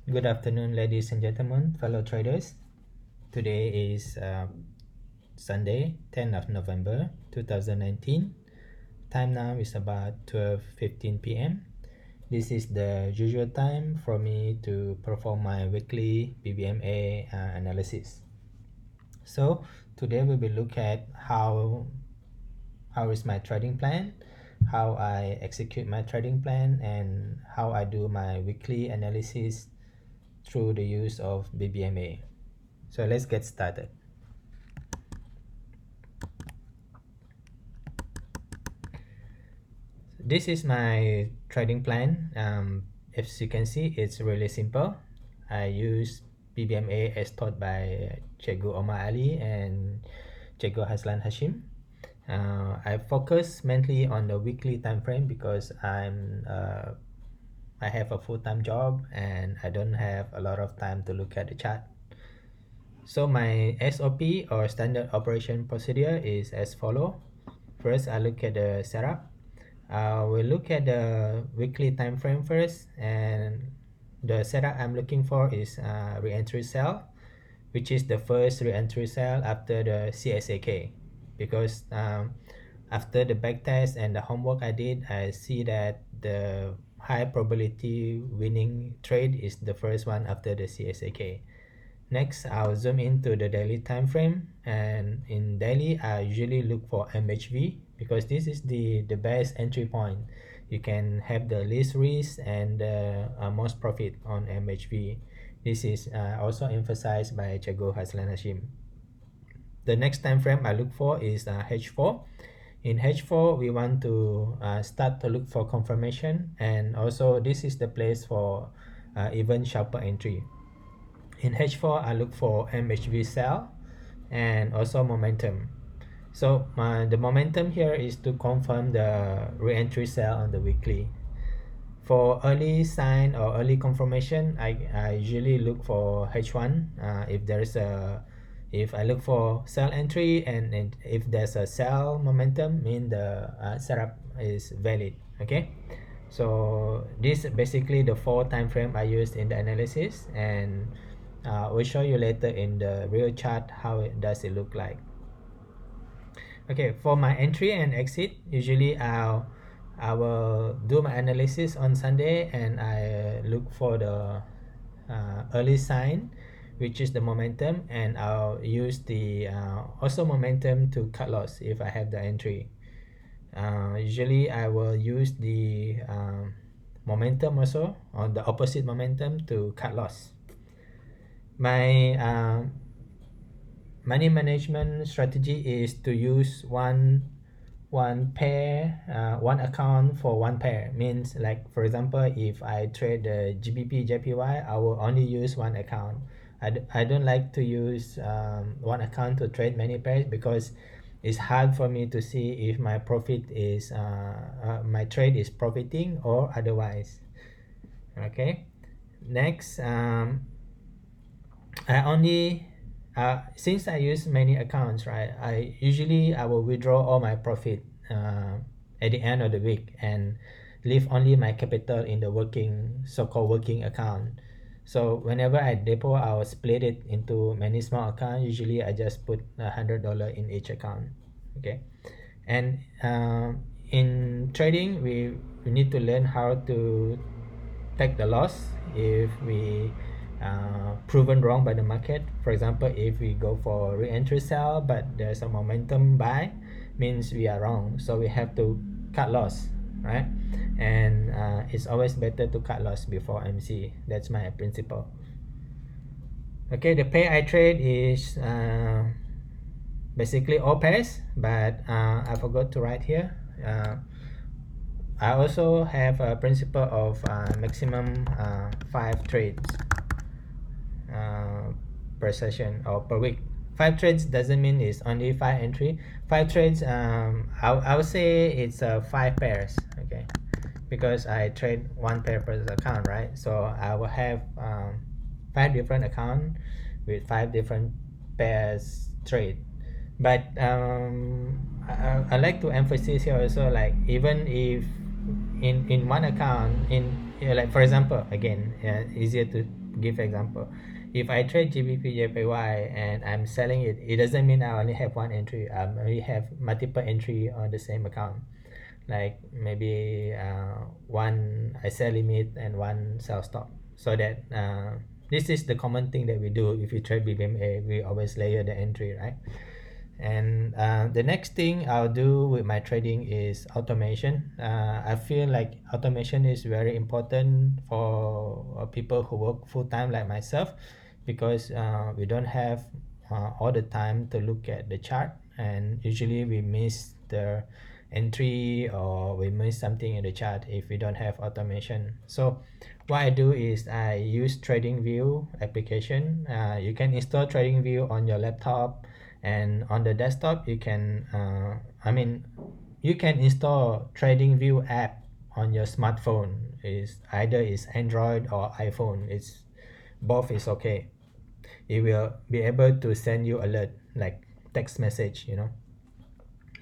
Good afternoon, ladies and gentlemen, fellow traders. Today is Sunday, 10th of November 2019. Time now is about 12:15 p.m. This is the usual time for me to perform my weekly BBMA analysis. So today we will look at how is my trading plan, how I execute my trading plan, and how I do my weekly analysis through the use of BBMA. So let's get started. This is my trading plan. As you can see, it's really simple. I use BBMA as taught by Cikgu Omar Ali and Cikgu Haslan Hashim. I focus mainly on the weekly time frame because I have a full-time job and I don't have a lot of time to look at the chart. So my SOP or standard operation procedure is as follow. First, I look at the setup. We'll look at the weekly time frame first, and the setup I'm looking for is re-entry sell, which is the first re-entry sell after the CSAK, because after the backtest and the homework I did, I see that the high probability winning trade is the first one after the CSAK. Next, I'll zoom into the daily time frame, and in daily I usually look for MHV because this is the best entry point. You can have the least risk and most profit on MHV. This is also emphasized by Cikgu Haslan Hashim. The next time frame I look for is H4. In H4, we want to start to look for confirmation, and also this is the place for even sharper entry. In H4, I look for MHV sell and also momentum. So the momentum here is to confirm the re-entry sell on the weekly. For early sign or early confirmation, I usually look for H1. If I look for sell entry and if there's a sell momentum, mean the setup is valid. Okay. So this basically the 4 time frame I used in the analysis, and we'll show you later in the real chart how does it look like. Okay, for my entry and exit, usually I will do my analysis on Sunday, and I look for the early sign, which is the momentum, and I'll use the also momentum to cut loss if I have the entry. Usually I will use the momentum also, or the opposite momentum, to cut loss. My money management strategy is to use one pair, one account for one pair. Means, like, for example, if I trade the GBP JPY, I will only use one account. I don't like to use one account to trade many pairs because it's hard for me to see if my profit is my trade is profiting or otherwise. Okay, next, I only since I use many accounts, right, I will withdraw all my profit at the end of the week and leave only my capital in the so-called working account. So whenever I depot, I will split it into many small accounts. Usually I just put $100 in each account. Okay, and in trading, we need to learn how to take the loss if we proven wrong by the market. For example, if we go for re-entry sell but there's a momentum buy, means we are wrong, so we have to cut loss, right? And it's always better to cut loss before MC. That's my principle. Okay, the pair I trade is basically all pairs, but I forgot to write here. I also have a principle of maximum 5 trades per session or per week. 5 trades doesn't mean it's only 5 entry. 5 trades, I would say it's 5 pairs. Okay, because I trade 1 pair per account, right? So I will have 5 different accounts with 5 different pairs trade. But I like to emphasize here also, like, even if in one account, like, for example, again, easier to give example. If I trade GBP JPY and I'm selling it, it doesn't mean I only have one entry. I only have multiple entry on the same account. Like maybe one I sell limit and one sell stop. So that this is the common thing that we do if we trade BBMA. We always layer the entry, right? And the next thing I'll do with my trading is automation. I feel like automation is very important for people who work full time like myself, because we don't have all the time to look at the chart, and usually we miss the entry or we miss something in the chart if we don't have automation. So what I do is I use tradingview application. You can install tradingview on your laptop, and on the desktop you can you can install tradingview app on your smartphone. Is either is Android or iPhone. It's both is okay. It will be able to send you alert like text message,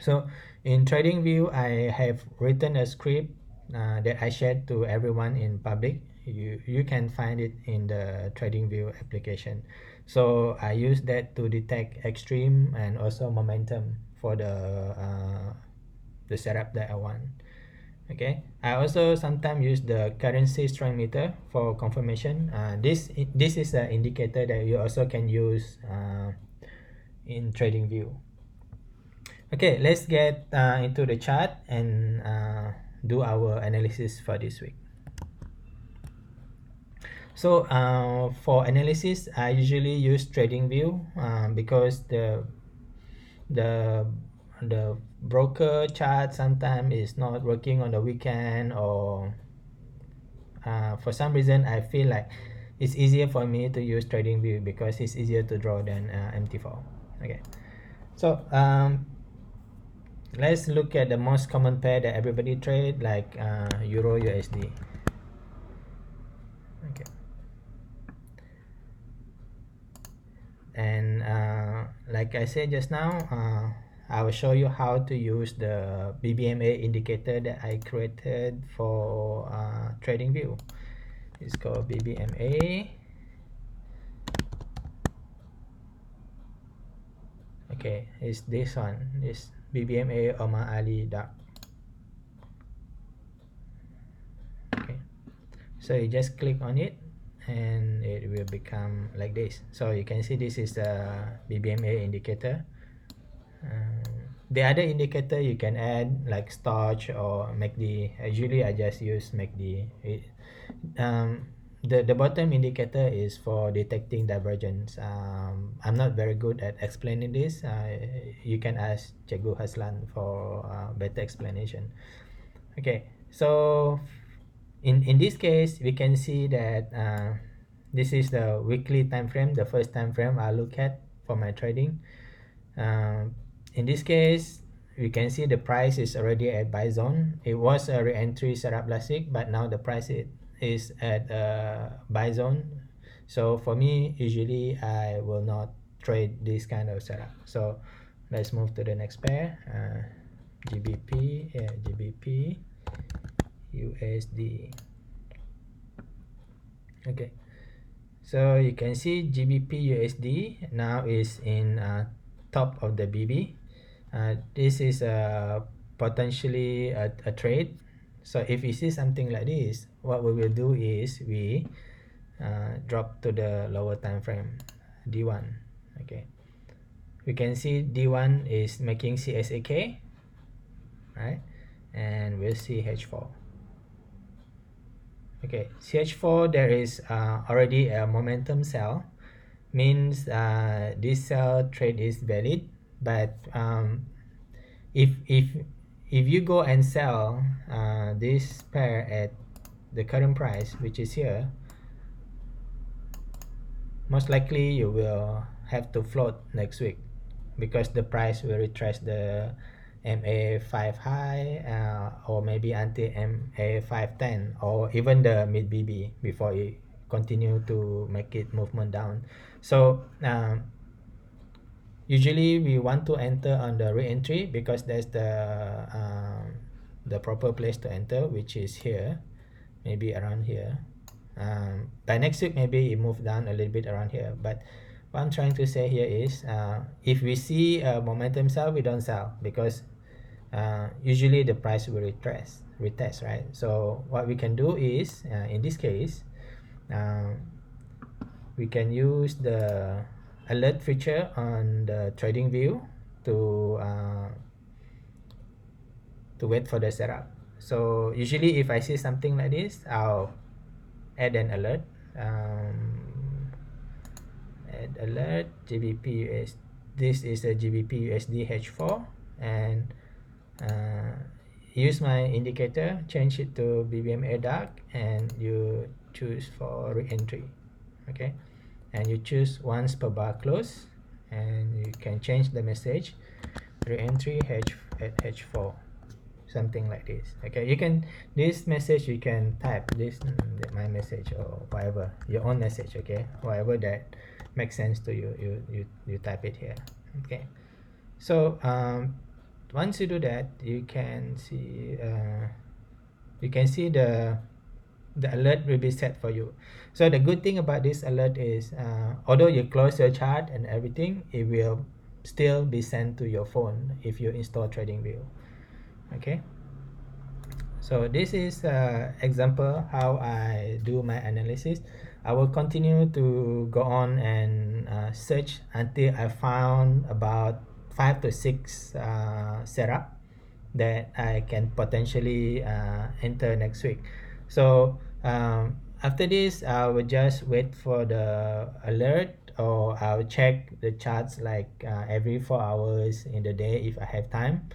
so in TradingView, I have written a script that I shared to everyone in public. You can find it in the TradingView application. So I use that to detect extreme and also momentum for the setup that I want. Okay. I also sometimes use the currency strength meter for confirmation. This is an indicator that you also can use in TradingView. Okay, let's get into the chart and do our analysis for this week. So for analysis, I usually use TradingView because the the broker chart sometimes is not working on the weekend, or for some reason I feel like it's easier for me to use TradingView because it's easier to draw than MT4. Okay, so let's look at the most common pair that everybody trade, like Euro USD. Okay, and like I said just now, I will show you how to use the BBMA indicator that I created for TradingView. It's called BBMA. Okay, it's this one, this BBMA Omar Ali Dark. Okay, so you just click on it and it will become like this. So you can see this is the BBMA indicator. The other indicator you can add like Starch or MACD. Usually I just use MACD. The bottom indicator is for detecting divergence. I'm not very good at explaining this. You can ask Cikgu Haslan for better explanation. Okay, so in this case we can see that this is the weekly time frame, the first time frame I look at for my trading. In this case we can see the price is already at buy zone. It was a re-entry setup last week, but now the price is at buy zone. So for me, usually I will not trade this kind of setup. So let's move to the next pair. GBP USD. Okay, so you can see GBP USD now is in top of the BB. This is potentially a trade. So if we see something like this, what we will do is we drop to the lower time frame, D1. Okay, we can see D1 is making CSAK, right? And we'll see H4. Okay, CH4, there is already a momentum sell, means this sell trade is valid. But if you go and sell this pair at the current price, which is here, most likely you will have to float next week, because the price will retrace the MA5 high, or maybe until MA510, or even the mid BB before it continue to make it movement down. So usually we want to enter on the re-entry, because that's the proper place to enter, which is here, maybe around here. By next week, maybe it moved down a little bit around here. But what I'm trying to say here is, if we see a momentum sell, we don't sell, because usually the price will retest, right? So what we can do is, in this case, uh, we can use the alert feature on the trading view to uh, to wait for the setup. So usually if I see something like this, I'll add an alert. Add alert GBP US. This is a GBP USD H4, and uh, use my indicator, change it to BBMA dark, and you choose for re-entry. Okay, and you choose once per bar close, and you can change the message re-entry H at H4, something like this. Okay, you can, this message you can type this, my message, or whatever, your own message. Okay, whatever that makes sense to you, you type it here. Okay, so once you do that, you can see the alert will be set for you. So the good thing about this alert is, although you close your chart and everything, it will still be sent to your phone if you install TradingView. Okay, so this is example how I do my analysis. I will continue to go on and search until I found about 5 to 6 setup that I can potentially enter next week. So after this, I will just wait for the alert, or I'll check the charts like every 4 hours in the day if I have time.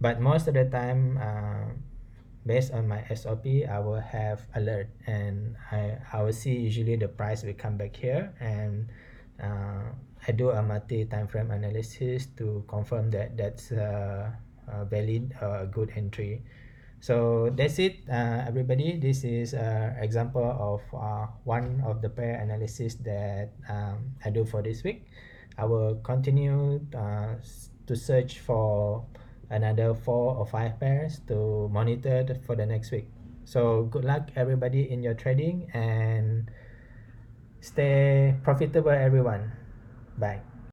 But most of the time, based on my SOP, I will have alert, and I will see usually the price will come back here, and I do a multi time frame analysis to confirm that that's a valid, good entry. So that's it, everybody. This is an example of one of the pair analysis that I do for this week. I will continue to search for another 4 or 5 pairs to monitor for the next week. So good luck everybody in your trading, and stay profitable everyone. Bye.